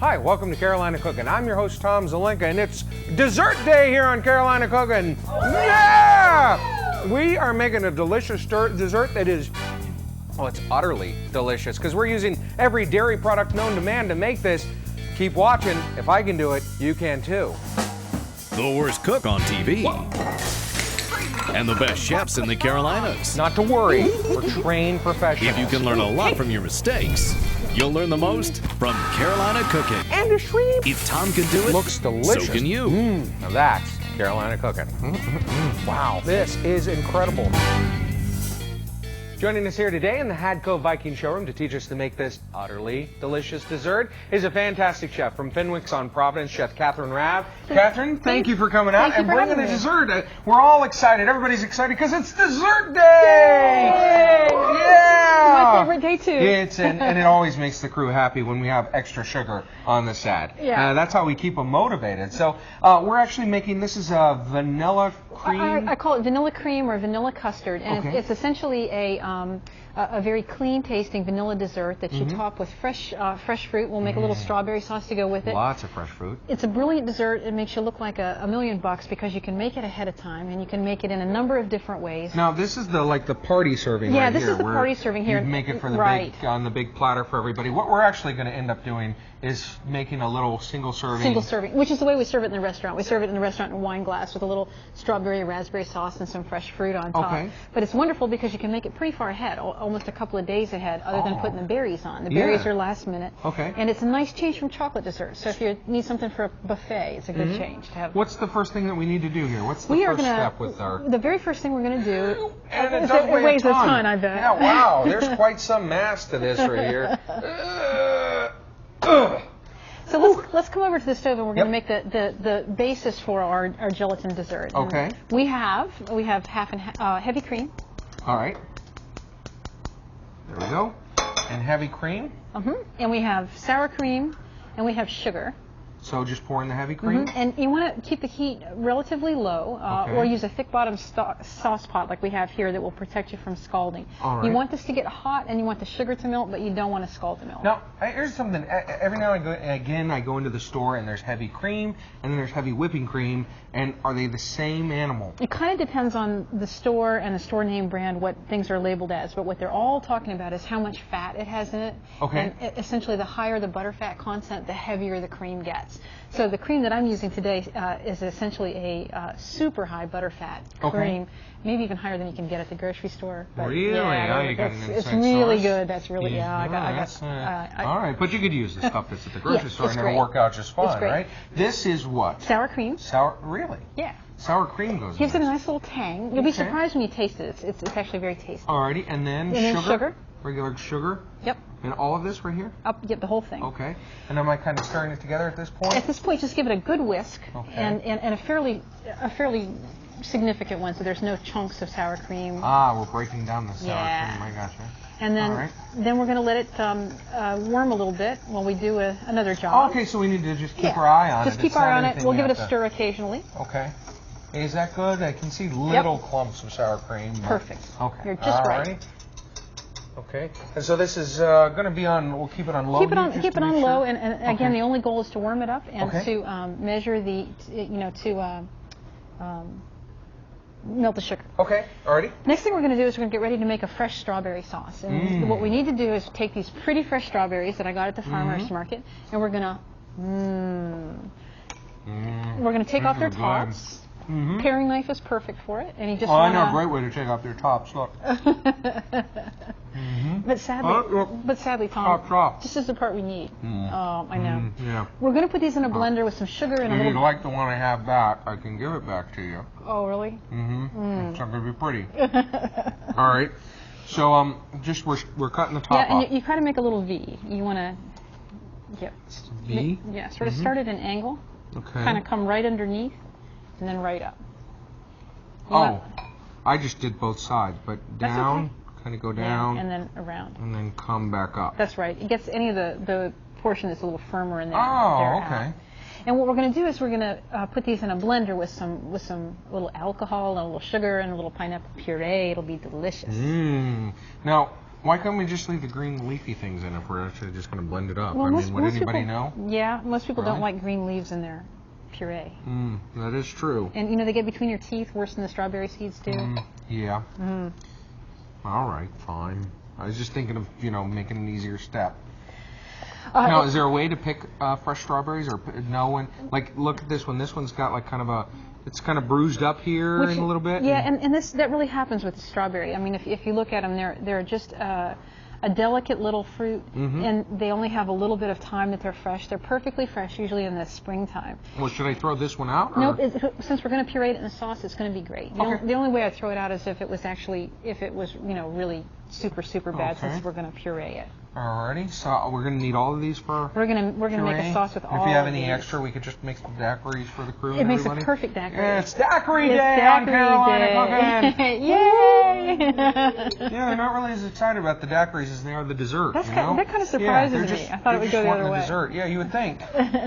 Hi, welcome to Carolina Cooking. I'm your host, Tom Zelenka, and it's dessert day here on Carolina Cooking. Yeah! We are making a delicious dessert that is, well, it's utterly delicious because we're using every dairy product known to man to make this. Keep watching. If I can do it, you can too. The worst cook on TV. And the best chefs in the Carolinas. Not to worry, we're trained professionals. If you can learn a lot from your mistakes, you'll learn the most from Carolina Cooking. And a shrimp. If Tom can do it, Looks delicious. so can you. Now that's Carolina Cooking. Wow, this is incredible. Joining us here today in the Hadco Viking showroom to teach us to make this utterly delicious dessert is a fantastic chef from Fenwick's on Providence, Chef Catherine Rabb. Catherine, thank you for coming out and bringing the dessert. We're all excited. Everybody's excited because it's dessert day! Yay! Yeah! My favorite day too. And it always makes the crew happy when we have extra sugar on the side. Yeah. That's how we keep them motivated. So we're actually making, this is a vanilla cream. I call it vanilla cream or vanilla custard, and Okay. it's essentially a very clean tasting vanilla dessert that you top with fresh fruit. We'll make a little strawberry sauce to go with it. Lots of fresh fruit. It's a brilliant dessert. It makes you look like $1 million because you can make it ahead of time, and you can make it in a number of different ways. Now this is the party serving. Yeah, right this here, is the where party serving here. You make it for the Right. big on the big platter for everybody. What we're actually going to end up doing is making a little single serving, which is the way we serve it in the restaurant. We serve it in the restaurant in a wine glass with a little strawberry raspberry sauce and some fresh fruit on top. Okay. But it's wonderful because you can make it pretty far ahead, almost a couple of days ahead, other than putting the berries on. The berries are last minute. Okay. And it's a nice change from chocolate dessert. So if you need something for a buffet, it's a good change to have. What's the first thing that we need to do here? What's the first step with our? The very first thing we're going to do. And it weighs a ton, I bet. Yeah, wow. There's quite some mass to this right here. So let's come over to the stove and we're going to make the basis for our gelatin dessert. And Okay. we have half and heavy cream. All right. There we go. And heavy cream. And we have sour cream, and we have sugar. So just pour in the heavy cream. And you want to keep the heat relatively low, or use a thick bottom sauce pot like we have here that will protect you from scalding. All right. You want this to get hot, and you want the sugar to melt, but you don't want to scald the milk. Now, here's something. Every now and again, I go into the store and there's heavy cream and then there's heavy whipping cream. And are they the same animal? It kind of depends on the store and the store name brand what things are labeled as, but what they're all talking about is how much fat it has in it. Okay. And essentially, the higher the butterfat content, the heavier the cream gets. So the cream that I'm using today is essentially a super high butterfat cream, maybe even higher than you can get at the grocery store. But really? Yeah, You got an it's inside really source? good. That's really All right, but you could use the stuff that's at the grocery store it's and it'll great. work out just fine, It's great. right? This is what? Sour cream. Really? Yeah. Sour cream goes Gives in it a this. nice little tang. You'll be surprised when you taste it. It's actually very tasty. Alrighty, and then sugar. Regular sugar. Yep. And all of this right here? Yep, the whole thing. Okay. And am I kind of stirring it together at this point? At this point, just give it a good whisk, Okay. and a fairly significant one, so there's no chunks of sour cream. We're breaking down the sour Yeah. cream. I gotcha. And then, All right. then we're going to let it warm a little bit while we do another job. Okay, so we need to just keep our eye on it. Just keep It's our not eye on it. anything We'll we give it have a stir occasionally. Okay. Is that good? I can see little clumps of sour cream. Perfect. Okay. You're just right. Alrighty. Okay. And so this is going to be on. We'll keep it on low. Keep it heat on, just keep to it on make low, sure? and again, the only goal is to warm it up and to measure the, melt the sugar. Okay. Alrighty. Next thing we're going to do is we're going to get ready to make a fresh strawberry sauce. And what we need to do is take these pretty fresh strawberries that I got at the farmer's market, and we're going to take off their tops. Paring knife is perfect for it, and you just I know a great way to take off their tops. Look. But sadly, Tom, Top. this is the part we need. Oh, I know. Yeah. We're going to put these in a blender with some sugar and a If you'd little. like to want to have that, I can give it back to you. Oh, really? It's not going to be pretty. All right. So just we're cutting the top Yeah, off. and you kind of make a little V. You want to. Yeah. V? Yeah, sort of start at an angle. Okay. Kind of come right underneath, and then right up. I just did both sides, but That's down, okay. kind of go down, and then around. and then come back up. That's right. It gets any of the portion that's a little firmer in there. Oh, okay. And what we're going to do is we're going to put these in a blender with some little alcohol and a little sugar and a little pineapple puree. It'll be delicious. Now, Why couldn't we just leave the green leafy things in if we're actually just going to blend it up? Well, I most, mean, would most anybody people, know? Yeah, most people Really? don't like green leaves in their puree. That is true. And you know, they get between your teeth worse than the strawberry seeds do. Yeah. All right, fine. I was just thinking of, you know, making an easier step. Now, is there a way to pick fresh strawberries or no one? Like, look at this one. This one's got like kind of a, it's kind of bruised up here in a little bit. Yeah, and that really happens with the strawberry. I mean, if you look at them, they're just a delicate little fruit, and they only have a little bit of time that they're fresh. They're perfectly fresh, usually in the springtime. Well, should I throw this one out? Or? Nope. Since we're going to puree it in the sauce, it's going to be great. The only way I'd throw it out is if it was you know, really super bad, since we're going to puree it. Alrighty, so we're gonna need all of these for We're gonna make a sauce with all. If you have any these. extra, we could just make some daiquiris for the crew. It makes everybody. a perfect daiquiri. Yeah, it's daiquiri day Daiquiri on Carolina Cooking. Yay! Yeah, they're not really as excited about the daiquiris as they are the dessert. That kind of surprises they're me. just, I thought it would go the other way. Dessert. Yeah, you would think.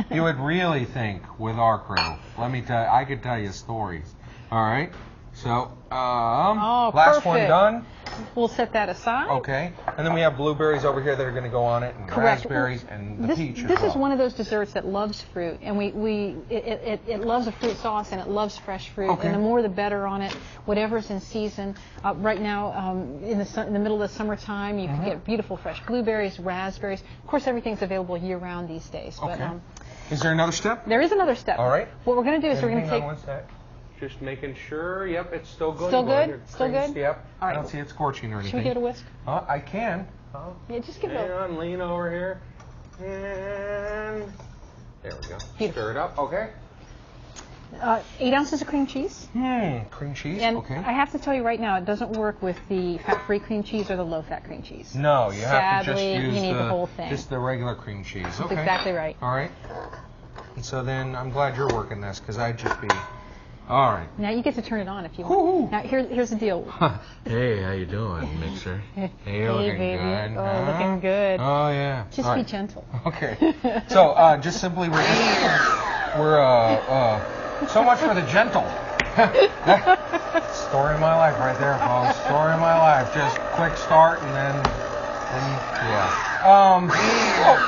You would really think with our crew. Let me tell you, I could tell you stories. All right. So, last one perfect. done. We'll set that aside. Okay, and then we have blueberries over here that are going to go on it, and Correct. raspberries, and the peach as This well. is one of those desserts that loves fruit, and it loves a fruit sauce, and it loves fresh fruit, Okay. and the more the better on it, whatever's in season. Right now, in the middle of the summertime, you can get beautiful fresh blueberries, raspberries. Of course, everything's available year-round these days. Okay. But, is there another step? there is another step. All right. What we're going to do is we're going to Hang take... on one sec. Just making sure. Yep, it's still good. Still good? Still good? Yep. All I right. don't see it scorching or anything. Should we give it a whisk? I can. Yeah, just give it Hang a... on, lean over here. And there we go. Beautiful. Stir it up. Okay. 8 ounces of cream cheese. Cream cheese. And okay. I have to tell you right now, it doesn't work with the fat-free cream cheese or the low-fat cream cheese. No, you have to just Sadly, use you need the whole thing. just the regular cream cheese. That's okay. exactly right. All right. And so then I'm glad you're working this because I'd just be. All right. Now you get to turn it on if you Woo-hoo. want. Now here's the deal. Hey, how you doing, Mixer? Hey, you're looking baby. good. Oh, looking good. Oh yeah. Just All be right. gentle. Okay. So just simply we're so much for the gentle. Story of my life right there, folks. Story of my life. Just quick start and then yeah.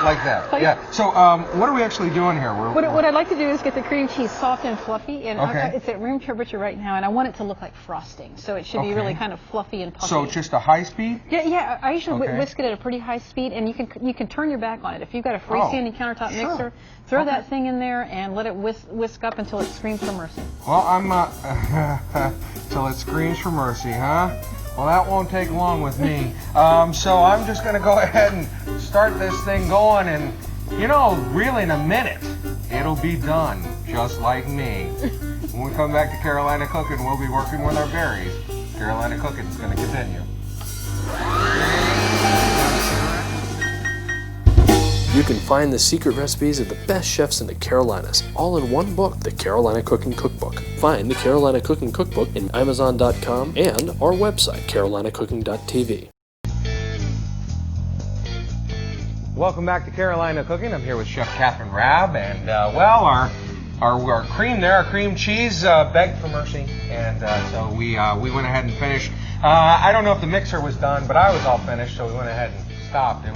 Like that. Yeah. So what are we actually doing here? What I'd like to do is get the cream cheese soft and fluffy, and Okay. it's at room temperature right now, and I want it to look like frosting, so it should be really kind of fluffy and puffy. So just a high speed? Yeah. I usually Okay. whisk it at a pretty high speed, and you can turn your back on it. If you've got a freestanding countertop sure. mixer, throw Okay. that thing in there and let it whisk up until it screams for mercy. Well, I'm till it screams for mercy, huh? Well, that won't take long with me. So I'm just going to go ahead and start this thing going, and, you know, really in a minute, it'll be done, just like me. When we come back to Carolina Cooking, we'll be working with our berries. Carolina Cooking is going to continue. You can find the secret recipes of the best chefs in the Carolinas, all in one book, the Carolina Cooking Cookbook. Find the Carolina Cooking Cookbook in Amazon.com and our website, carolinacooking.tv. Welcome back to Carolina Cooking. I'm here with Chef Catherine Rabb, and well, our cream there, our cream cheese, begged for mercy, and so we went ahead and finished. I don't know if the mixer was done, but I was all finished, so we went ahead and stopped. It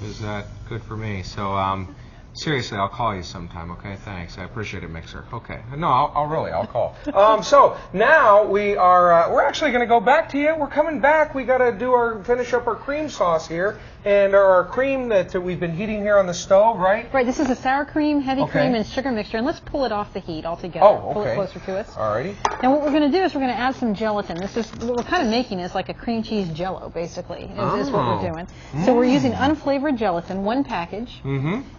was good for me. So seriously, I'll call you sometime. Okay, thanks. I appreciate it, mixer. Okay, no, I'll call. So now we're actually going to go back to you. We're coming back. We got to finish up our cream sauce here. And our cream that we've been heating here on the stove, right? Right, this is a sour cream, heavy Okay. cream, and sugar mixture, and let's pull it off the heat altogether. Oh, okay. Pull it closer to us. Alrighty. Now what we're going to do is we're going to add some gelatin. What we're kind of making is like a cream cheese jello, basically, is what we're doing. So we're using unflavored gelatin, 1 package.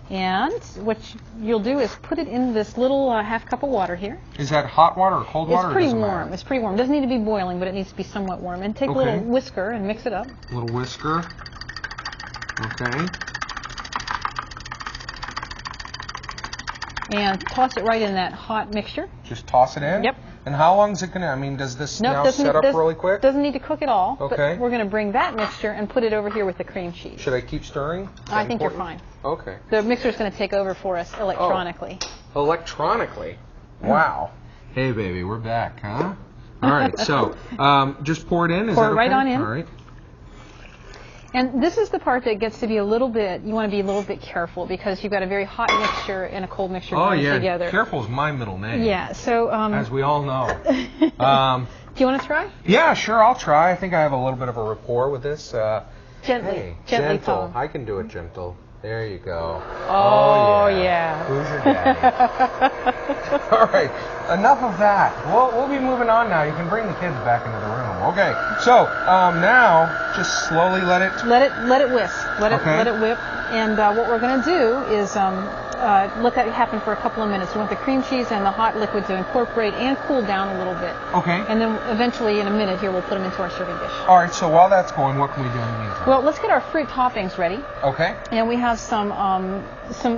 And what you'll do is put it in this little half cup of water here. Is that hot water or cold water? It's pretty warm. It's pretty warm. It doesn't need to be boiling, but it needs to be somewhat warm. And take a little whisker and mix it up. A little whisker. Okay. And toss it right in that hot mixture. Just toss it in? Yep. And how long is it going to, I mean, does this now doesn't- set up doesn't- really quick? Doesn't need to cook at all. Okay. But we're going to bring that mixture and put it over here with the cream cheese. Should I keep stirring? Is I that think you're important? fine. Okay. The mixer's going to take over for us electronically. Electronically? Wow. Hey, baby, we're back, huh? All right, so just pour it in. Is Pour that it right okay? on in. All right. And this is the part that gets to be a little bit, you want to be a little bit careful because you've got a very hot mixture and a cold mixture going together. Careful is my middle name. Yeah, so... as we all know. Do you want to try? Yeah, sure, I'll try. I think I have a little bit of a rapport with this. Gently, gentle. Tom. I can do it gentle. There you go. Oh, yeah. Who's your daddy? All right, enough of that. We'll be moving on now. You can bring the kids back into the room. Okay, so now just slowly let it whisk. Let it whip. And what we're going to do is let that happen for a couple of minutes. We want the cream cheese and the hot liquid to incorporate and cool down a little bit. Okay. And then eventually, in a minute here, we'll put them into our serving dish. All right, so while that's going, what can we do in the meantime? Well, let's get our fruit toppings ready. Okay. And we have some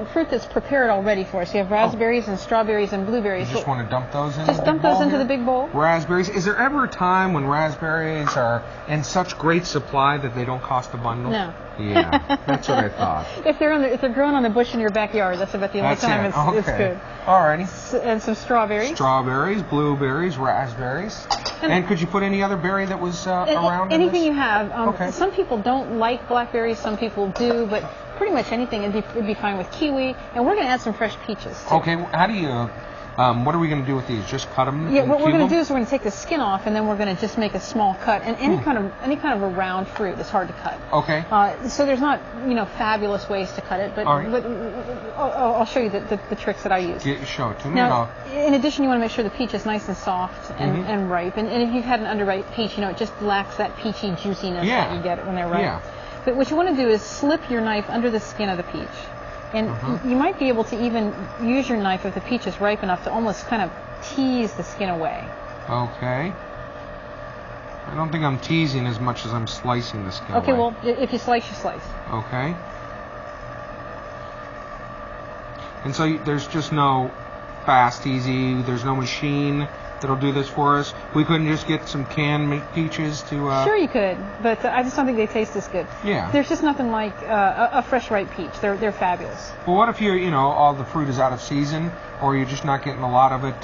fruit that's prepared already for us. You have raspberries and strawberries and blueberries. You just want to dump those in? Just dump those into the big bowl. Raspberries. Is there ever a time when raspberries are in such great supply that they don't cost a bundle? No. Yeah, that's what I thought. If they're growing on the bush in your backyard, that's about the only time it's good. Alrighty. And some strawberries. Strawberries, blueberries, raspberries. And could you put any other berry that was around? Anything you have. Okay. Some people don't like blackberries. Some people do, but pretty much anything would be fine with kiwi. And we're going to add some fresh peaches too. Okay. How do you? What are we going to do with these? Just cut them? Yeah. What we're going to do is we're going to take the skin off, and then we're going to just make a small cut. And any kind of a round fruit is hard to cut. Okay. So there's not fabulous ways to cut it, but I'll show you the tricks that I use. Show it to me. Now, in addition, you want to make sure the peach is nice and soft and ripe. And if you've had an underripe peach, it just lacks that peachy juiciness that you get when they're ripe. Yeah. But what you want to do is slip your knife under the skin of the peach. And you might be able to even use your knife if the peach is ripe enough to almost kind of tease the skin away. Okay. I don't think I'm teasing as much as I'm slicing the skin Okay, away. well, if you slice, you slice. Okay. And so there's just no fast, easy, there's no machine that'll do this for us. We couldn't just get some canned peaches to... Sure you could, but I just don't think they taste as good. Yeah. There's just nothing like a fresh ripe peach. They're fabulous. Well, what if all the fruit is out of season, or you're just not getting a lot of it?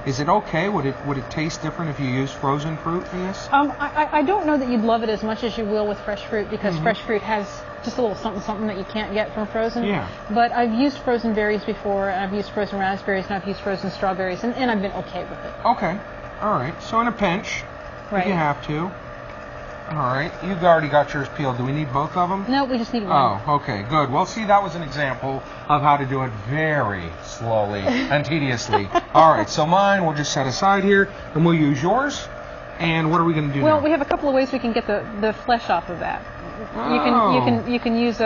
Is it okay? Would it taste different if you use frozen fruit in this? I don't know that you'd love it as much as you will with fresh fruit, because fresh fruit has just a little something that you can't get from frozen. Yeah. But I've used frozen berries before, and I've used frozen raspberries, and I've used frozen strawberries, and I've been okay with it. Okay. All right. So in a pinch, right, if you have to. All right. You've already got yours peeled. Do we need both of them? No, we just need one. Oh, okay. Good. Well, see, that was an example of how to do it very slowly and tediously. All right. So mine we'll just set aside here, and we'll use yours. And what are we going to do now? Well, we have a couple of ways we can get the flesh off of that. You can use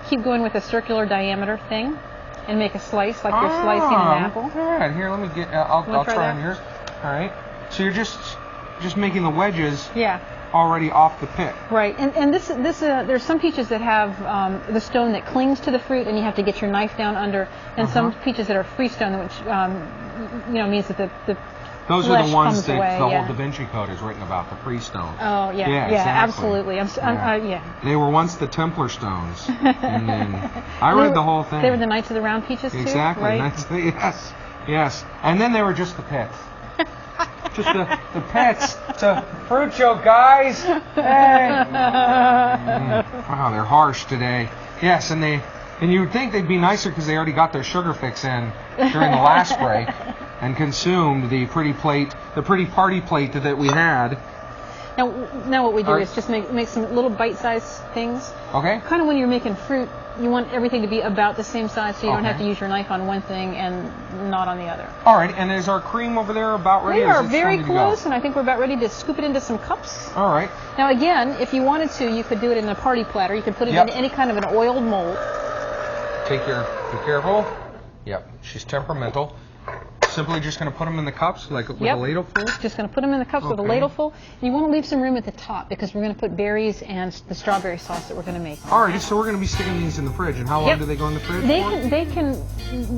keep going with a circular diameter thing, and make a slice like you're slicing an apple. All right, here, let me get. I'll try on yours. All right. So you're just making the wedges. Yeah. Already off the pit. Right, and this there's some peaches that have the stone that clings to the fruit, and you have to get your knife down under, and some peaches that are freestone, which means that the those are the ones that away, the whole Da Vinci Code is written about, the freestone. Oh, yeah, exactly. Absolutely. They were once the Templar stones, and then I read the whole thing. They were the Knights of the Round peaches too, exactly, right? Yes, and then they were just the pits. Just the pits. It's a fruit show, guys. Hey. Wow, they're harsh today. Yes, and you would think they'd be nicer because they already got their sugar fix in during the last break and consumed the pretty party plate that we had. Now what we do is just make some little bite-sized things. Okay. Kind of when you're making fruit, you want everything to be about the same size, so you don't have to use your knife on one thing and not on the other. All right, and is our cream over there about ready? We are very close, and I think we're about ready to scoop it into some cups. All right. Now again, if you wanted to, you could do it in a party platter. You could put it in any kind of an oiled mold. Be careful. Yep, she's temperamental. Simply just going to put them in the cups with a ladle full? Just going to put them in the cups with a ladle full. You want to leave some room at the top because we're going to put berries and the strawberry sauce that we're going to make. Alrighty, so we're going to be sticking these in the fridge. And how long do they go in the fridge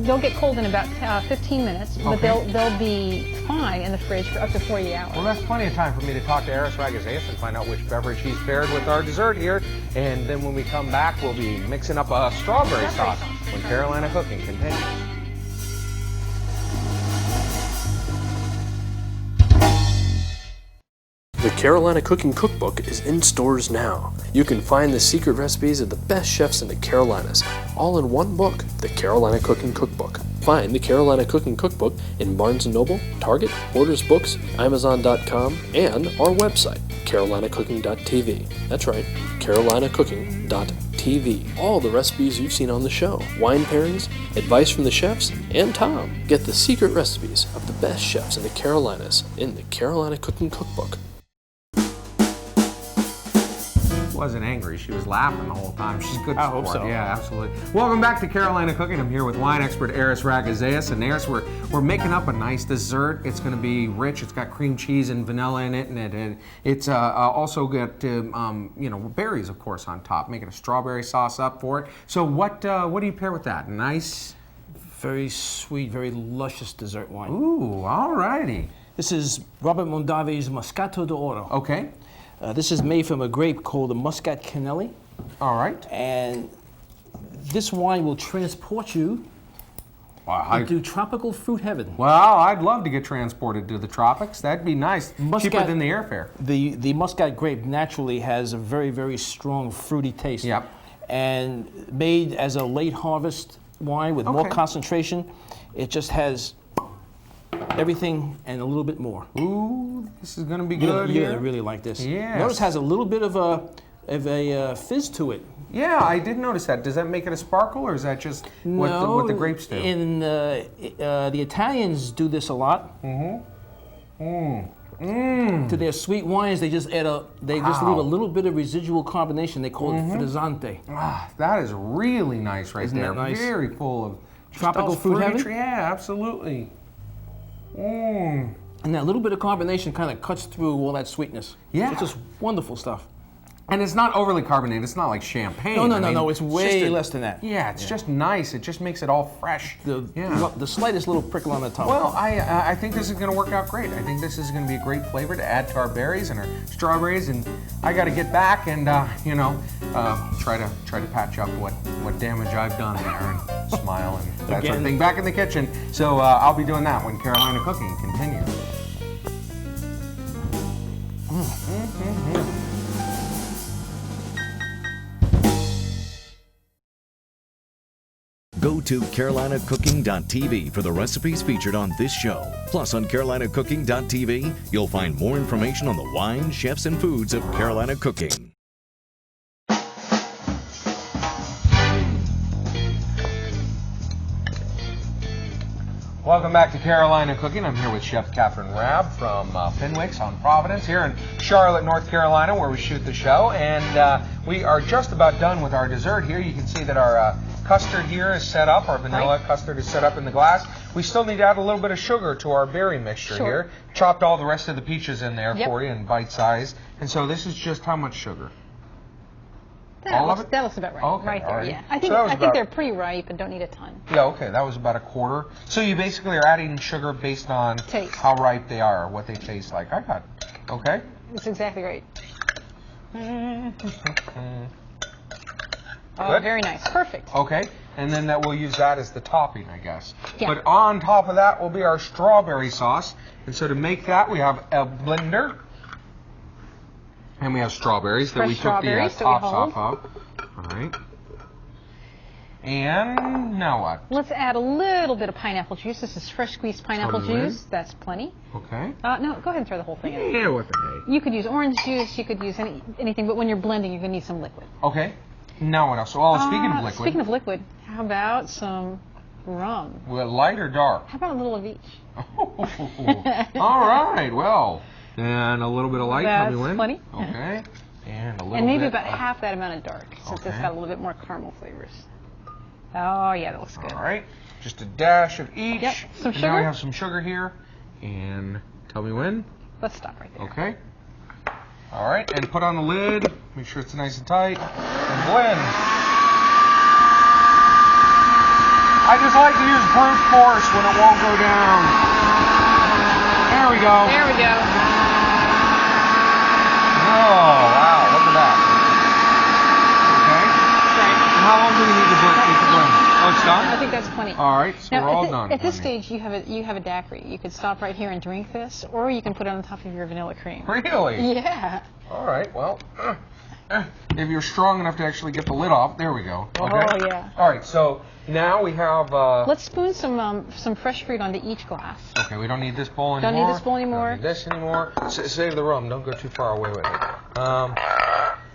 They'll get cold in about 15 minutes, but they'll be fine in the fridge for up to 40 hours. Well, that's plenty of time for me to talk to Eris Ragazeus and find out which beverage he's paired with our dessert here. And then when we come back, we'll be mixing up a strawberry sauce when Carolina Cooking continues. The Carolina Cooking Cookbook is in stores now. You can find the secret recipes of the best chefs in the Carolinas, all in one book, the Carolina Cooking Cookbook. Find the Carolina Cooking Cookbook in Barnes & Noble, Target, Borders Books, Amazon.com, and our website, carolinacooking.tv. That's right, carolinacooking.tv. All the recipes you've seen on the show, wine pairings, advice from the chefs, and Tom. Get the secret recipes of the best chefs in the Carolinas in the Carolina Cooking Cookbook. Wasn't angry. She was laughing the whole time. She's good sport. I hope so. Yeah, absolutely. Welcome back to Carolina Cooking. I'm here with wine expert Eris Ragazeas. And Eris, we're making up a nice dessert. It's going to be rich. It's got cream cheese and vanilla in it, and it's also got berries, of course, on top. Making a strawberry sauce up for it. So what do you pair with that? Nice, Very sweet, very luscious dessert wine. ooh, all righty. This is Robert Mondavi's Moscato d'Oro. Okay, This is made from a grape called the Muscat Canelli, all right. and this wine will transport you into tropical fruit heaven. Well, I'd love to get transported to the tropics. That'd be nice. Cheaper than the airfare. The Muscat grape naturally has a very, very strong fruity taste. Yep. And made as a late harvest wine with more Okay. concentration, it just has everything and a little bit more. Ooh, this is going to be You're good gonna here. really like this. Yes. Notice it has a little bit of a fizz to it. Yeah, I did notice that. Does that make it a sparkle, or is that just what the grapes do? The Italians do this a lot. To their sweet wines, they just leave a little bit of residual carbonation. They call it frizzante. Ah, that is really nice right Isn't there. that nice? Very full of Tropical those fruit fruity heaven? Yeah, absolutely. Mm. And that little bit of carbonation kind of cuts through all that sweetness. Yeah. It's just wonderful stuff. And it's not overly carbonated. It's not like champagne. No, I mean, it's way less than that. Yeah, it's just nice. It just makes it all fresh. The slightest little prickle on the tongue. Well, I think this is going to work out great. I think this is going to be a great flavor to add to our berries and our strawberries. And I got to get back and try to patch up what damage I've done there and smile and that sort of thing back in the kitchen. So I'll be doing that when Carolina Cooking continues. Go to carolinacooking.tv for the recipes featured on this show. Plus, on carolinacooking.tv, you'll find more information on the wine, chefs, and foods of Carolina Cooking. Welcome back to Carolina Cooking. I'm here with Chef Catherine Rabb from Fenwick's on Providence here in Charlotte, North Carolina, where we shoot the show. And we are just about done with our dessert here. You can see that our custard here is set up. Our vanilla custard is set up in the glass. We still need to add a little bit of sugar to our berry mixture here. Chopped all the rest of the peaches in there for you in bite size. And so this is just how much sugar? That looks about right. Okay, right there, alright. yeah. I So think they're pretty ripe and don't need a ton. Yeah, okay, that was about a quarter. So you basically are adding sugar based on Taste. how ripe they are, or what they taste like. I got it. Okay. That's exactly right. Oh, Good. very nice. Perfect. Okay, and then we'll use that as the topping, I guess. Yeah. But on top of that will be our strawberry sauce. And so to make that, we have a blender. And we have strawberries that Fresh we took the strawberries that we tops hold. off of. All right. And now what? Let's add a little bit of pineapple juice. This is fresh squeezed pineapple Totally. juice. That's plenty. Okay. No, go ahead and throw the whole thing in. Yeah, what the hey. You could use orange juice. You could use anything. But when you're blending, you're going to need some liquid. Okay. Now what else? Well, speaking of liquid. Speaking of liquid, how about some rum? Well, light or dark? How about a little of each? All right. Well, and a little bit of light That's coming in. plenty. Okay. And a little And maybe bit about of, half that amount of dark, since it's Okay. got a little bit more caramel flavors. Oh, yeah, that looks good. All right. Just a dash of each. Yep. Some And now we sugar? have some sugar here. And tell me when. Let's stop right there. Okay. All right. And put on the lid. Make sure it's nice and tight. And blend. I just like to use brute force when it won't go down. There we go. There we go. Oh, wow. Look at that. Okay. That's right. And how long do we need to blend? Oh, it's done? I think that's 20. All right, so we're all done. At this stage, you have a daiquiri. You could stop right here and drink this, or you can put it on top of your vanilla cream. Really? Yeah. All right, well, if you're strong enough to actually get the lid off, there we go. Okay. Oh, yeah. All right, so now we have... Let's spoon some fresh fruit onto each glass. Okay, we don't need this bowl anymore. Don't need this bowl anymore. Don't need this anymore. Save the rum. Don't go too far away with it.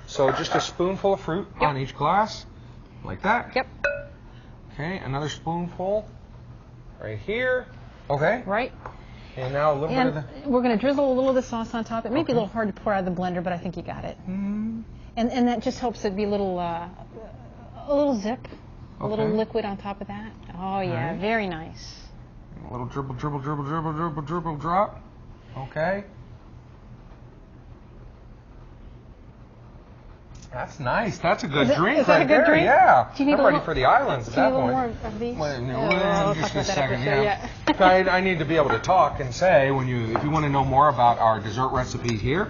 So just a spoonful of fruit on each glass, like that. Yep. Okay, another spoonful right here. Okay. Right. And now a little bit of the... we're going to drizzle a little of the sauce on top. It may be a little hard to pour out of the blender, but I think you got it. And that just helps it be a little zip, a little liquid on top of that. Oh yeah, very nice. A little dribble, dribble, dribble, dribble, dribble, dribble, drop. Okay. That's nice. That's a good drink is that right a good there. drink? Yeah. Do you need I'm a ready little- for the islands at Do you that need a little point. more of these? Wait, no, We'll just talk a about that second. after, Yeah. I need to be able to talk and say if you want to know more about our dessert recipes here,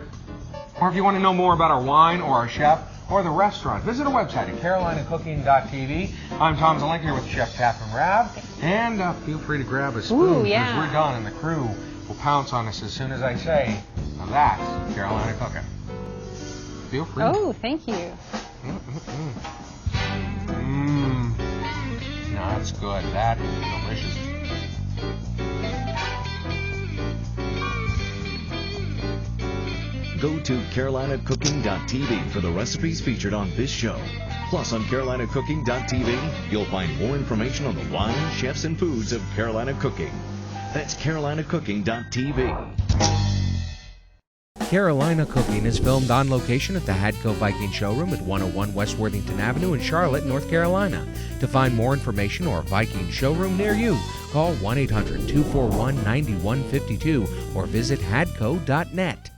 or if you want to know more about our wine or our chef or the restaurant, visit our website at carolinacooking.tv. I'm Tom Zelenka here with Chef Catherine Rabb, and feel free to grab a spoon because we're done, and the crew will pounce on us as soon as I say, now that's Carolina Cooking. Feel free. Oh, thank you. No, that's good. That is delicious. Go to carolinacooking.tv for the recipes featured on this show. Plus, on carolinacooking.tv, you'll find more information on the wines, chefs, and foods of Carolina Cooking. That's carolinacooking.tv. Carolina Cooking is filmed on location at the Hadco Viking Showroom at 101 West Worthington Avenue in Charlotte, North Carolina. To find more information or a Viking showroom near you, call 1-800-241-9152 or visit hadco.net.